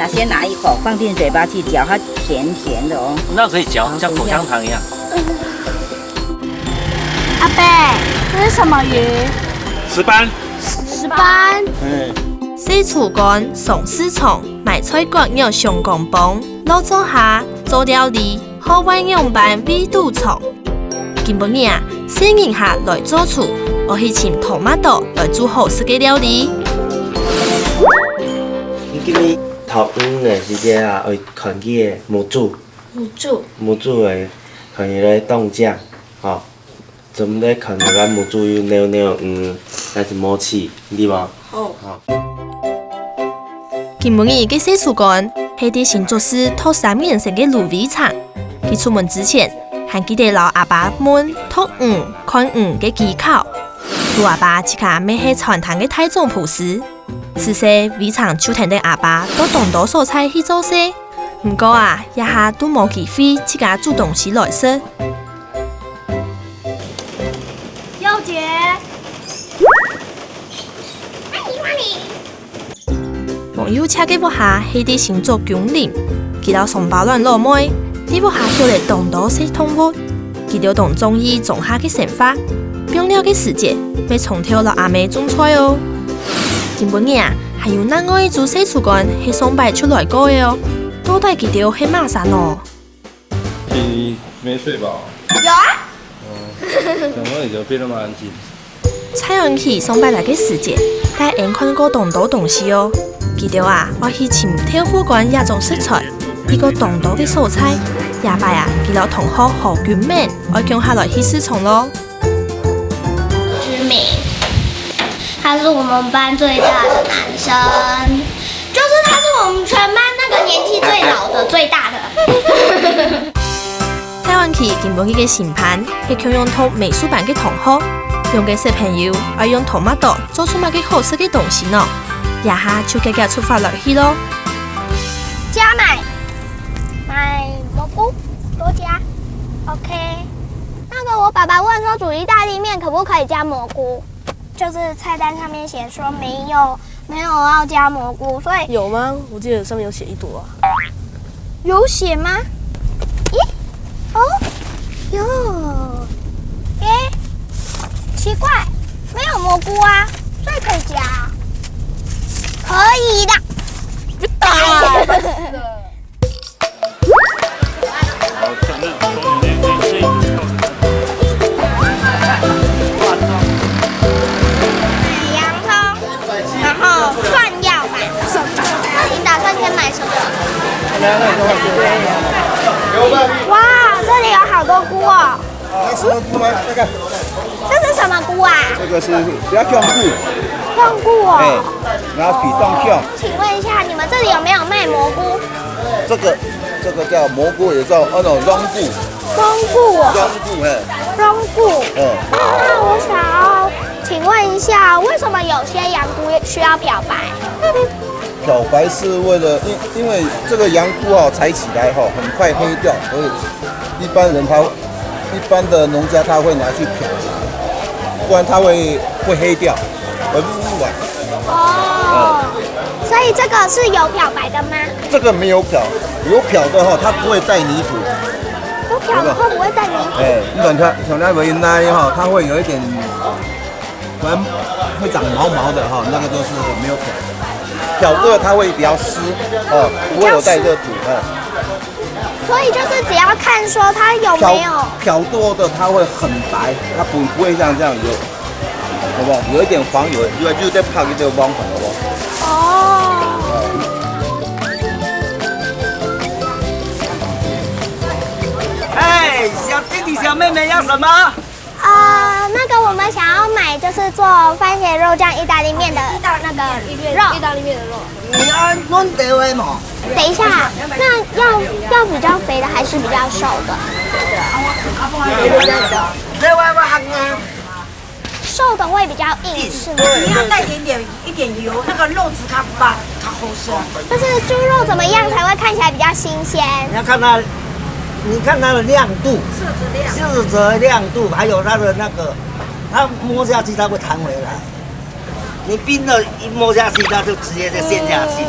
那先拿一口放进嘴巴去嚼，它甜甜的哦。那可以嚼，像口香糖一样。阿伯，这是什么鱼？石斑。石斑。西厨干、松狮虫、买菜角肉上公崩，老做下做料理，好玩样板味都重。今晡日啊，小人下来做厝，我去请托马豆来煮好食嘅料理。今日头的时间啊，会看起的母猪的看起来冻酱，吼，准备看到咱母猪有尿尿但是冇气，对无？好。今晡日嘅西厨干係啲新竹市托3年生嘅卤味廠。佢出門之前，還記得老阿爸們托看嘅技巧。老阿爸即刻咪係傳統嘅大眾廚師。此時味廠就聽到阿爸都動多蔬菜去做事，唔過啊，一下都冇機會自家煮東西來食。幼姐。網友車嘅屋下係啲新竹居林，佢到松巴亂落妹，啲屋下叫嚟動多些動物，佢哋同中醫種下嘅生法，變了嘅時節，咪從頭落阿妹種菜哦。今晡日啊，還有另外一組西廚干係送拜出來過嘅哦，到底佢哋係乜山哦？你沒睡吧？有啊。怎麼你就變那麼安靜？彩陽期送拜來嘅時節，但係看過動多東西哦。記得啊，我去請天府館一種食材，一個動多嘅蔬菜，也拜啊，記得同學何卷面，我叫下來去試從咯。知名，他是我們班最大的男生，就是他是我們全班那個年紀最老的、最大的。彩陽期今晡日嘅新盤係強用讀美術班嘅同學，用嘅小朋友愛用托馬豆做出乜嘅好食嘅東西呢？一下就家家出發來去咯。加買蘑菇，多加。OK。那個我爸爸問說煮意大利麵可不可以加蘑菇？就是菜單上面寫說沒有要加蘑菇，所以有嗎？我記得上面有寫一朵啊。有寫嗎？咦？哦，有。誒，奇怪，沒有蘑菇啊，所以可以加。可以的。洋葱，然后蒜要买。那你打算先买什么？哇，这里有好多菇哦。什么菇吗？这个。这是什么菇啊？这个是比较香菇。香菇哦。然后比冻香。请问一下，你们这里有没有卖蘑菇？这个叫蘑菇，也叫那种软菇。软菇哦。软菇，软菇。那我想要请问一下，为什么有些洋菇需要漂白？漂白是为了，因为这个洋菇采起来很快黑掉，所以一般的农家他会拿去漂白，不然它会黑掉，会污染。所以这个是有漂白的吗？这个没有漂，有漂的它不会带泥土。有漂的会不会带泥土？你等它像那维奈它会有一点，可能会长毛毛的那个就是没有漂。漂过它会比较湿不会有带热土所以就是只要看说它有没有漂多的，它会很白，它不会像这样有，好不好？有一点黄，就在泡一点黄粉，好不好？哎，小弟弟小妹妹要什么？那个我们想要买就是做番茄肉酱意大利面的那个肉。意大利面的肉。你按弄得位嘛？等一下，那要比较肥的还是比较瘦的？这外行啊。瘦的会比较硬，是吗？你要带一点油，那个肉质它好吃。就是猪肉怎么样才会看起来比较新鲜？你要看它。你看它的亮度，色泽亮度，还有它的那个，它摸下去它会弹回来。你冰的一摸下去，它就直接就陷下去。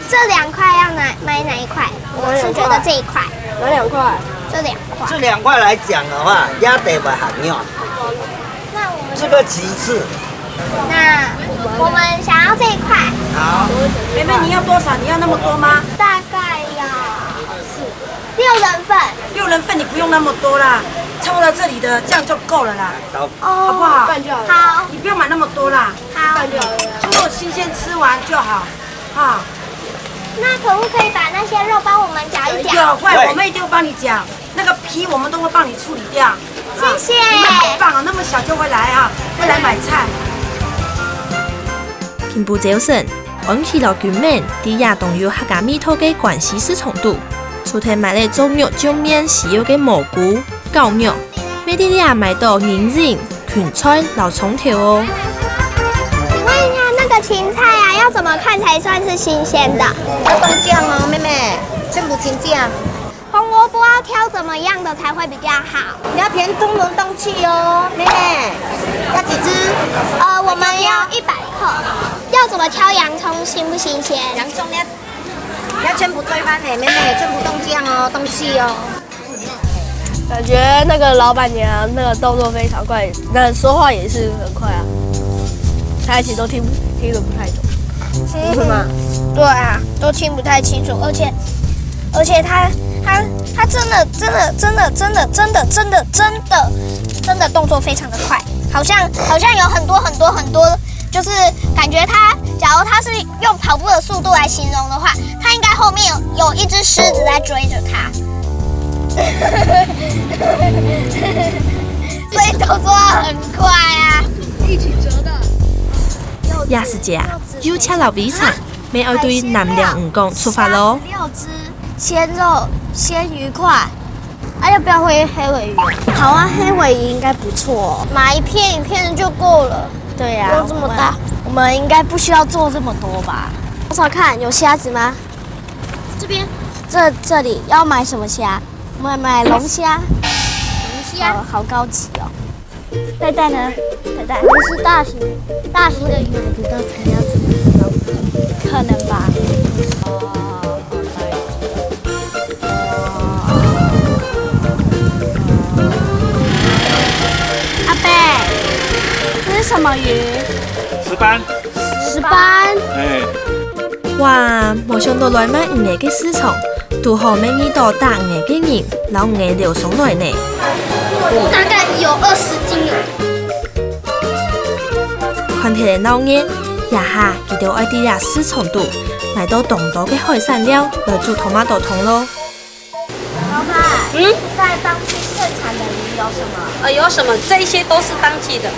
这2块要买哪一块？我是觉得这一块。哪2块？这2块。这2块来讲的话，鸭得不含料，那我们这个其次。那我们想要这一块。好，妹妹你要多少？你要那么多吗大概要6人份。 ？6人份你不用那么多啦，差不多这里的这样就够了啦，哦，好不好？好，你不用买那么多啦，好。猪肉新鲜吃完就好，哈。那可不可以把那些肉帮我们搅一搅？有会，我们一定会帮你搅，那个皮我们都会帮你处理掉。谢谢。你们好棒啊，那么小就会来啊，会来买菜。经步早晨，安起了卷面，伫亚东有客家味道嘅广西市场度，出天买嚟做肉酱面时有嘅蘑菇、狗肉，每啲也买到银杏、芹菜、老葱条哦。请问一下，那个芹菜啊，要怎么看才算是新鲜的？要冻酱哦，妹妹，全部青酱。红萝卜要挑怎么样的才会比较好？你要偏冬轮冻气哦，妹妹。要几只？我们要100克。要怎么挑洋葱新不新鲜？洋葱要全部对翻的，妹妹，全部冻酱哦，冻气哦。感觉那个老板娘那个动作非常快，那说话也是很快啊，他一起都听得不太懂，不是吗？对啊，都听不太清楚，而且他真的动作非常的快，好像有很多，就是感觉他，假如他是用跑步的速度来形容的话，他应该后面有一只狮子在追着他，所以动作很快啊。一起折的。也是这，有请老尾场，要爱对南寮渔港出发喽。6只鲜肉鲜鱼块。要不要黑尾鱼？好啊，黑尾鱼应该不错，买一片的就够了。对呀，不用这么大。我们应该不需要做这么多吧？找找看，有虾子吗？这边，这里要买什么虾？我们买龙虾。龙虾，好高级哦。袋袋呢？袋这是大型的鱼，不知道才要怎么弄，可能吧。阿伯，这是什么鱼石斑， ？10斑。哎，哇，没想到来买鱼嘅市场，拄好买遇到大鱼嘅人，老鱼流送来呢。大概有20斤了。看起来老鱼，也下佢哋爱啲呀市场度买到冻多嘅海产料来煮토마토汤咯。老板，在当地盛产的鱼有什么？有什么？这些都是当季的，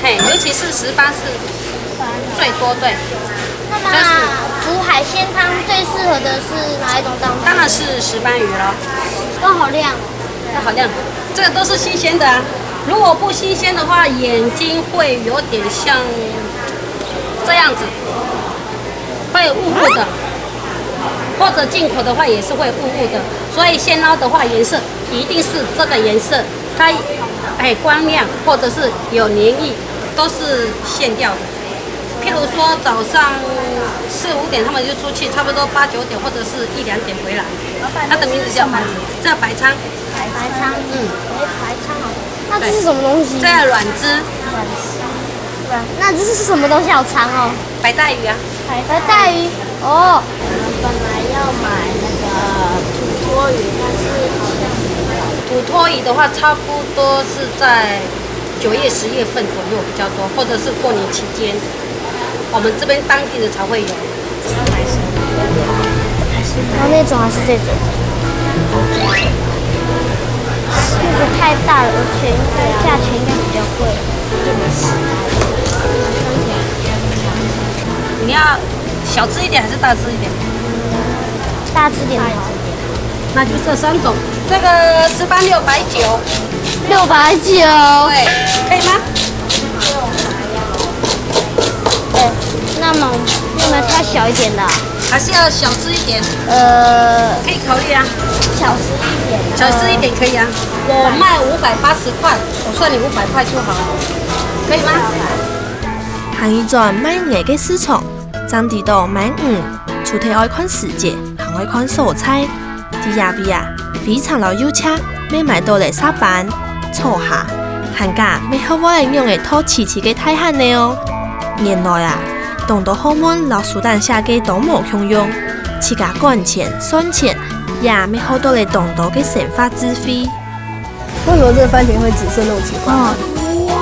嘿，尤其是石斑是最多，对。那么煮海鲜汤最适合的是哪一种当当然是石斑鱼了，都好亮。好亮，这个都是新鲜的啊。如果不新鲜的话，眼睛会有点像这样子，会雾雾的，或者进口的话也是会雾雾的。所以现捞的话，颜色一定是这个颜色，它光亮或者是有黏液，都是现钓的。譬如说早上4、5点他们就出去，差不多8、9点或者是1、2点回来。它的名字叫这白鲳。白鲳，白鲳哦。那这是什么东西？这软枝。那这是什么东西？好长哦。白带鱼啊。白带鱼哦。本来要买那个土托鱼，但是好像土托鱼的话，差不多是在9月、10月份左右比较多，或者是过年期间，我们这边当地的才会有。然后那种还是这种。这个太大了，而且价钱应该比较贵。你要小只一点还是大只一点？大只点好。那就这3种，这个石斑690。690。对，可以吗？那么它小一点的，还是要小只一点？可以考虑啊。小只一点。小只一点可以啊。我卖580块，我算你500块就好了，可以吗？行一转买鱼嘅市场，爭地到買魚，除了爱看世界，还爱看蔬菜。伫亚比啊，非常老有车，要买到嚟沙板、坐下，寒假要好我嚟用嘅拖齐齐嘅大汉呢哦。原來啊，當到後門老蘇丹下嘅都無共用，自家管錢、算錢，也要好多嚟當到嘅生活智慧。为什么这个番茄会紫色那种情况？哇，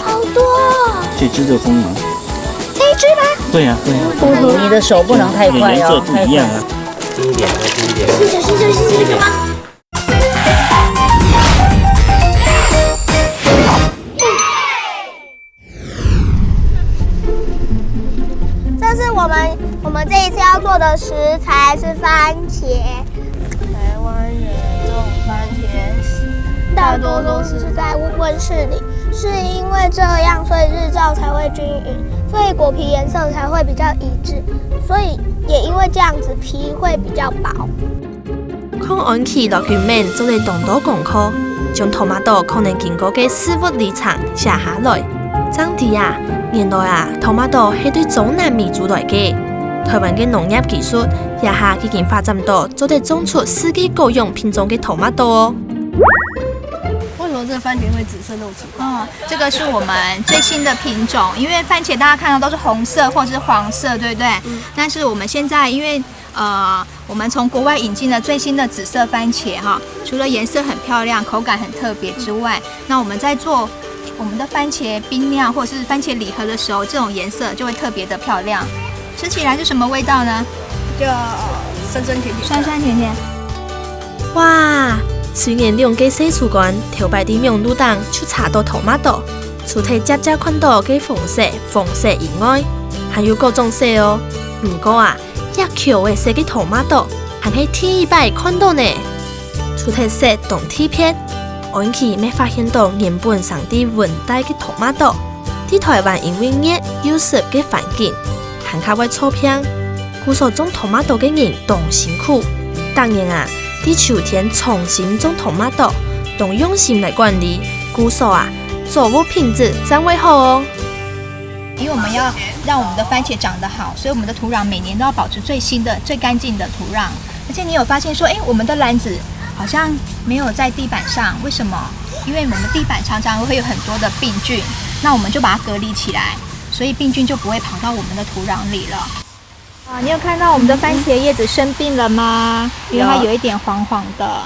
好多哦！这只的蜂王。这一只吗？对呀、对呀、你的手不能太快颜色哦，不一样啊。经典的经典。是这个吗？这是我们这一次要做的食材是番茄。台湾人种番茄，大多都是在温室里，是因为这样，所以日照才会均匀，所以果皮颜色才会比较一致，所以也因为这样子皮会比较薄。看安琪落去面做嚟动到功课，将토마토可能經過嘅事物里程寫下來。真啲啊，原來啊토마토係對中南美洲來嘅。台灣嘅農業技術也下已經發展到做嚟種出世界各樣品種嘅토마토哦。为什么这个番茄会紫色那种情况？这个是我们最新的品种，因为番茄大家看到都是红色或者是黄色，对不对？但是我们现在因为我们从国外引进了最新的紫色番茄哈，除了颜色很漂亮、口感很特别之外，那我们在做我们的番茄冰酿或者是番茄礼盒的时候，这种颜色就会特别的漂亮。吃起来是什么味道呢？就酸酸甜甜。酸酸甜甜。哇！雖然兩個小廚館頭擺啲名路檔就查到토마토，除咗只只看到嘅紅色以外，還有各種色哦。不過啊，一球嘅色嘅토마토還係第一擺看到呢。除咗色同貼片，安琪未發現到原本上啲溫帶嘅토마토，喺台灣因為熱又濕嘅環境，還較會錯片，故所種토마토嘅人動辛苦。當然啊。喺秋天重新種토마토，用用心來管理，故所啊，作物品質才會好哦。因為我們要讓我們的番茄長得好，所以我們的土壤每年都要保持最新的、最乾淨的土壤。而且你有發現說，我們的籃子好像沒有在地板上，為什麼？因為我們地板常常會有很多的病菌，那我們就把它隔離起來，所以病菌就不會跑到我們的土壤裡了。你有看到我們的番茄葉子生病了嗎？因為它有一點黃黃的，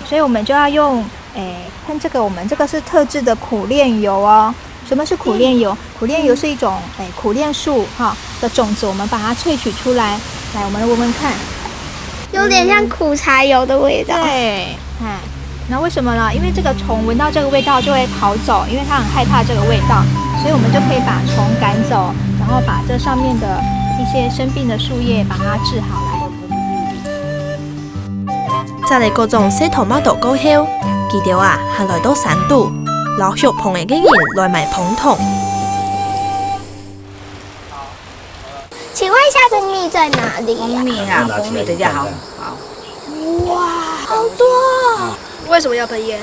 所以我們就要用，看這個，我們這個是特制的苦楝油哦。什麼是苦楝油？苦楝油是一種苦楝樹的種子，我們把它萃取出來，來我們聞聞看，有點像苦茶油的味道。對，那為什麼呢？因為這個蟲聞到這個味道就會跑走，因為它很害怕這個味道，所以我們就可以把蟲趕走，然後把這上面的一些生病的樹葉把它治好來。再嚟各種小토마토過後，記得啊，還來到山度，老血碰嘅人來買捧桶。請問一下，蜂蜜在哪裡？蜂蜜啊，蜂蜜比較好。哇，好多哦！为什麼要噴煙？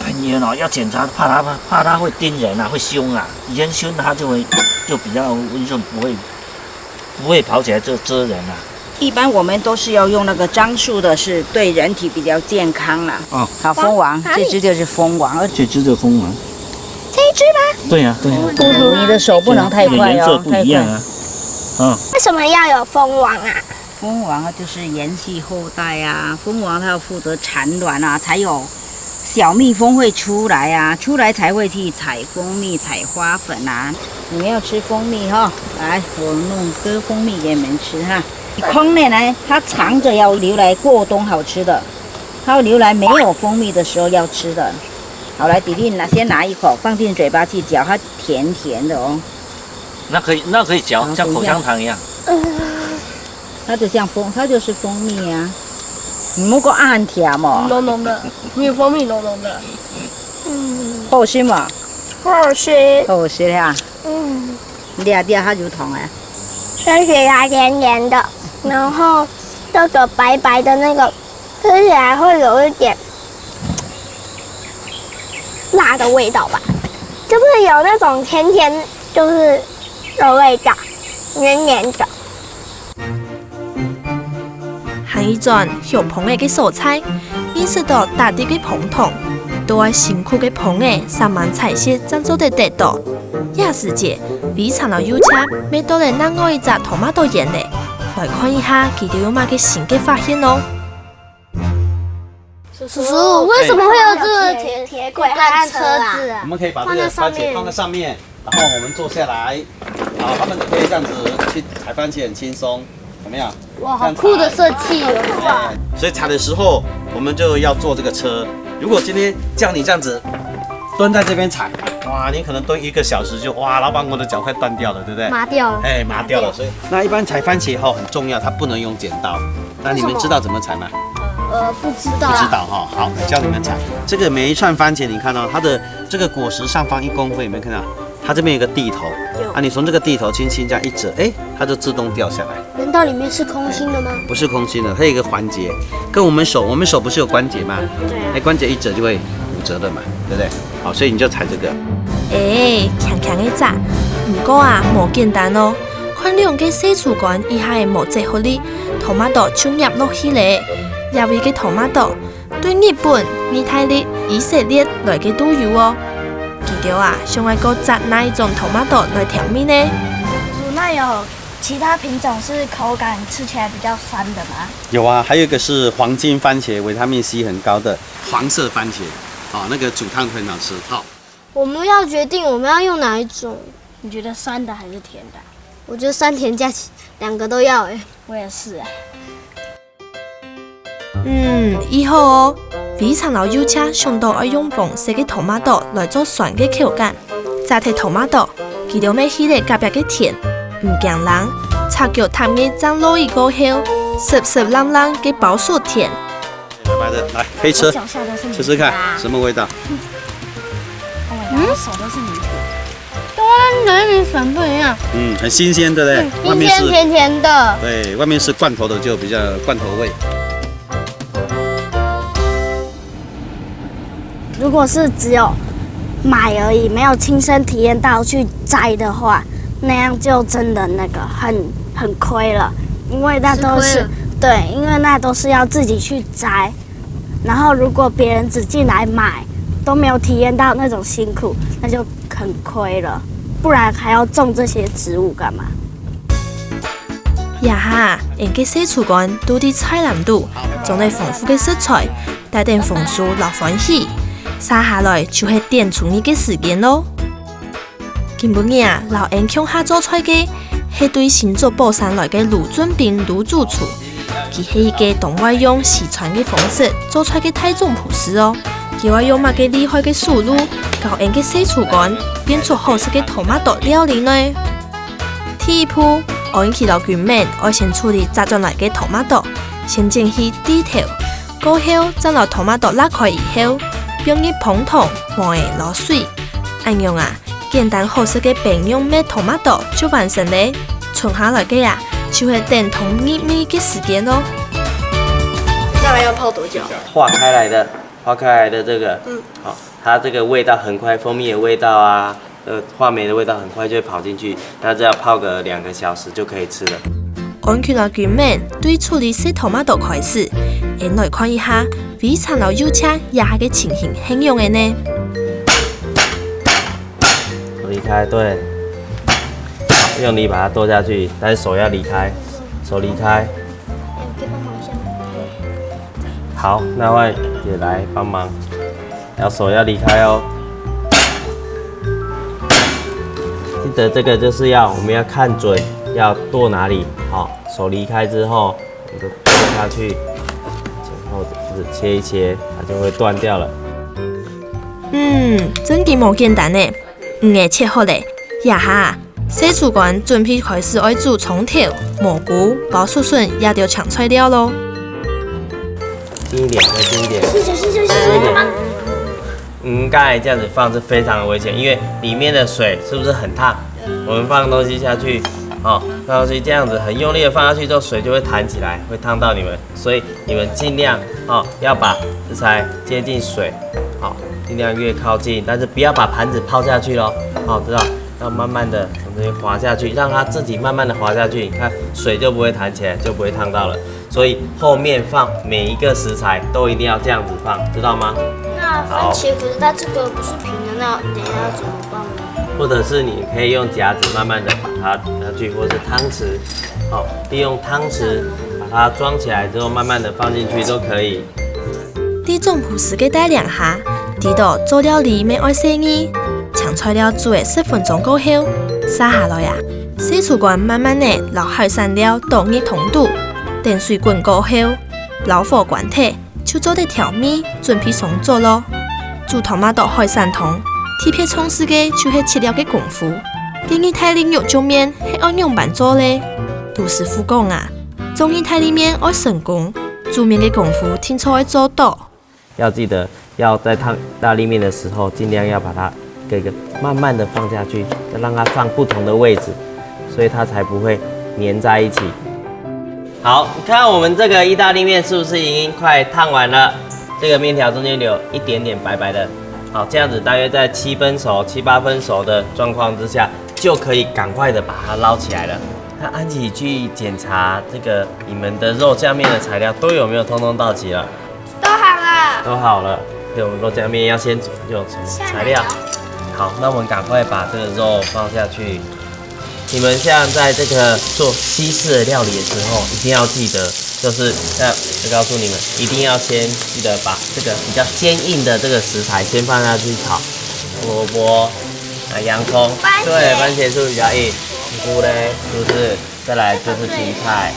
噴煙哦，要檢查，怕它會叮人啊，會兇啊。煙燻它就比較溫順，不會跑起來就蜇人啊。一般我們都是要用那個樟樹的，是對人體比較健康啦。哦，好，蜂王，這隻就是蜂王，這隻的蜂王。這一隻嗎？對呀，對呀。你的手不能太快哦，顏色不一樣啊。為什麼要有蜂王啊？蜂王啊，就是延續後代啊。蜂王它要負責產卵啊，才有小蜜蜂會出來啊，出來才會去採蜂蜜、採花粉啊。你們要吃蜂蜜哈，來，我弄個蜂蜜給你們吃哈。空內呢，它藏着要留來過冬好吃的，它要留來沒有蜂蜜的時候要吃的。好，來弟弟先拿一口放進嘴巴去嚼，它甜甜的哦。那可以嚼，像口香糖一樣。它就像它就是蜂蜜啊。唔好講暗甜哦。濃濃的，沒有蜂蜜濃濃的。好吃嘛？好吃。好吃呀。嗲它就痛哎。吃起來甜甜的，然後這個白白的那個吃起來會有一點辣的味道吧，就是有那種甜甜就是的味道，黏黏的。一种小澎蟹嘅蔬菜，意识到大地嘅碰撞，都爱辛苦嘅澎蟹3万菜色怎做得得到。亚时节，非常的有请买到了另外一只托马多盐嘞，来看一下佢哋有乜嘅新嘅发现哦。叔叔，为什么会有这个铁轨和车子啊？我们可以把这个番茄放在上面，然后我们坐下来，好，他们就可以这样子去采番茄，很轻松，怎么样？哇，好酷的设计哦！所以采的时候，我们就要坐这个车。如果今天叫你这样子蹲在这边采，哇，你可能蹲1个小时就哇，老板我的脚快断掉了，对不对？麻掉了。哎，麻掉了。所以那一般采番茄后很重要，它不能用剪刀。那你们知道怎么采吗？不知道。不知道哈，好，教你们采。这个每一串番茄，你看到它的这个果实上方1公分，有没有看到？它这边有个地头，啊，你从这个地头轻轻这样一折，哎，它就自动掉下来。难道里面是空心的吗？不是空心的，它有一个环节，跟我们手不是有关节吗？对啊。哎，关节一折就会骨折的嘛，对不对？好，所以你就采这个。强强的摘，不过啊，无简单哦。看两个洗厨罐以下的木质合理，托马多就入落去咧。亚位嘅托马多对日本、意大利、以色列来嘅都有哦。记住啊，想爱个摘哪一种托马多来调味呢？那有其他品种是口感吃起来比较酸的吗？有啊，还有一个是黄金番茄，维他命 C 很高的黄色番茄，啊，那个煮汤很好吃。好，我们要决定我们要用哪一种？你觉得酸的还是甜的？我觉得酸甜加起2个都要哎。我也是哎。以后哦，非常老有请上到爱用黄色嘅托马多来做酸嘅口感。摘摕托马多，记得要起嚟隔壁嘅甜，唔惊人。擦腳淡嘅蒸落一過後，濕濕冷冷嘅包薯甜。白的，来可以吃，吃吃看什么味道？手都是泥土。跟人粉不一样。很新鲜的嘞，外面是甜甜的。对，外面是罐头的，就比较罐头味。如果是只有买而已，没有亲身体验到去摘的话，那样就真的那个很亏了，因为那都是对，因为那都是要自己去摘，然后如果别人只进来买，都没有体验到那种辛苦，那就很亏了，不然还要种这些植物干嘛？呀哈，人嘅洗厨罐都啲菜篮度，種嚟豐富嘅食材，帶定豐收樂歡喜。撒下來就係點廚藝嘅時間咯。今晡日老人鄉下做出嘅係對新竹寶山來嘅盧俊斌盧主廚，佢係一個同我用四川嘅方式做出嘅泰種葡式哦。佢話用乜嘅厲害嘅思路，教人嘅洗廚罐變出好食嘅托馬多料理呢。第一步，按起到卷面，我先處理摘進來嘅托馬多，先整起底頭，過後再攞托馬多拉開以後。用一捧桶換落水，按樣啊，簡單好食嘅平用咩托馬多就完成咧。存下來嘅啊，就係等同1米嘅時間咯。大概要泡多久？化開來的這個，好，它這個味道很快，蜂蜜的味道啊，話梅的味道很快就會跑進去，大致要泡個2個小時就可以吃了。按佢落卷面，對處理洗托馬多開始，先來看一下非常老有請也下嘅情形很用嘅呢。手離開，對，用力把它剁下去，但是手要離開，手離開。好，那換也來幫忙，要手要離開哦。記得這個就是我們要看準，要剁哪裡，好，手離開之後，你就剁下去，前後切一切，它就會斷掉了。真嘅冇簡單呢，會切好咧，也下洗廚罐準備開始愛煮蔥條、蘑菇、包筍筍，也要搶菜料咯。近一點，再近一點。剛才這樣子放是非常的危險，因為裡面的水是不是很燙？我們放東西下去，放東西這樣子很用力的放下去之後，水就會彈起來，會燙到你們，所以你們盡量要把食材接近水，盡量越靠近，但是不要把盤子拋下去咯，知道？要慢慢的從這邊滑下去，讓它自己慢慢的滑下去，你看水就不會彈起來，就不會燙到了。所以后面放每一个食材都一定要这样子放，知道吗？那番茄可是它这个不是平的，那等一下要怎么放呢？或者是你可以用夹子慢慢的把它下去，或是汤匙，好，利用汤匙把它装起来之后，慢慢的放进去都可以。伫总铺时嘅带两下，知道做料理免爱生意，将材料煮嘅10分钟过后，撒下来呀。洗厨罐慢慢的留海产料到热同度，等水滚过后，老火关体，就做啲调味，准备上桌咯。煮湯馬豆海產湯，特別從事嘅就是切料嘅功夫。建議泰林肉醬麵係按樣板做咧。杜師傅講啊，中意泰林麵愛成功，煮麵嘅功夫聽說會做到。要記得要在燙大利面的時候，盡量要把它給個慢慢的放下去，要讓它放不同的位置，所以它才不會粘在一起。好，你看我們這個意大利麵是不是已經快燙完了？這個麵條中間有一點點白白的，好，這樣子大約在7分熟、7、8分熟的狀況之下，就可以趕快的把它撈起來了。那安琪去檢查這個你們的肉醬麵的材料都有沒有通通到齊了？都好了。都好了。所以我們肉醬麵要先煮就材料。好，那我們趕快把這個肉放下去。你們像在這個做西式的料理的時候，一定要記得，就是要告訴你們，一定要先記得把這個比較堅硬的這個食材先放下去炒，蘿蔔、洋蔥，對，番茄是比較硬，菇嘞，是不是？再來就是芹菜，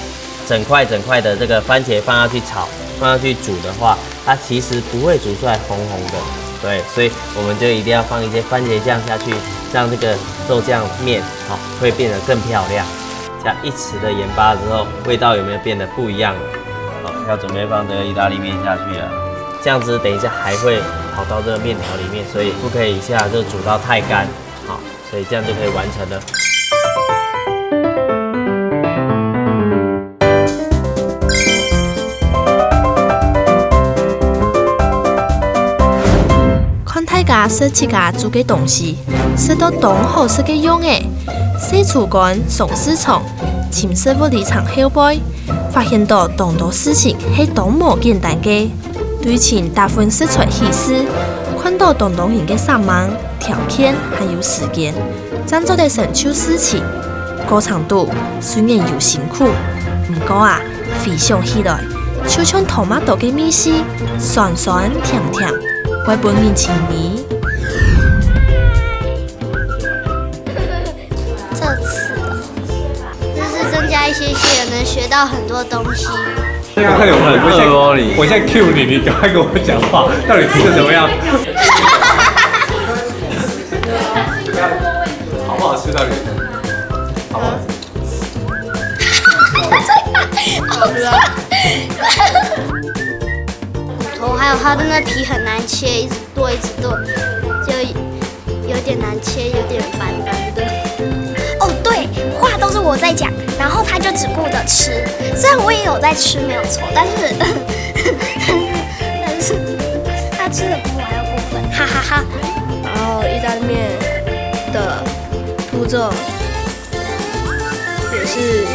整塊的這個番茄放下去炒，放下去煮的話，它其實不會煮出來紅紅的。對，所以我們就一定要放一些番茄醬下去，讓這個肉醬麵好會變得更漂亮。加1匙的鹽巴之後，味道有沒有變得不一樣了？好，要準備放這個意大利麵下去了。這樣子等一下還會跑到這個麵條裡面，所以不可以一下就煮到太乾。好，所以這樣就可以完成了。大家識自家煮嘅東西，識到當好食嘅用嘅，洗廚罐、送市場、潛師傅離場後背，發現到當多事情係多麼簡單嘅。對前大份食材起司，看到當多人嘅上網、條件還有時間，真做得成就事情。過程度雖然有辛苦，唔過啊，回想起來，就像토마토嘅米絲，酸酸甜甜。外本人情迷。这次就是增加一些能学到很多东西。我看有很饿哦你，我现在 Q 你，你赶快跟我讲话，到底吃的怎么样？好不好吃？到底好不好吃？头还有它的那皮很难切，一直剁，就有点难切，有点烦的。哦，对，话都是我在讲，然后他就只顾着吃。虽然我也有在吃，没有错，但是他吃的比我还要过分，哈哈哈。然后意大利面的步骤也是。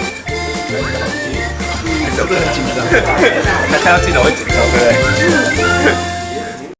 是不是很紧张？他看到镜头会紧张，对不对？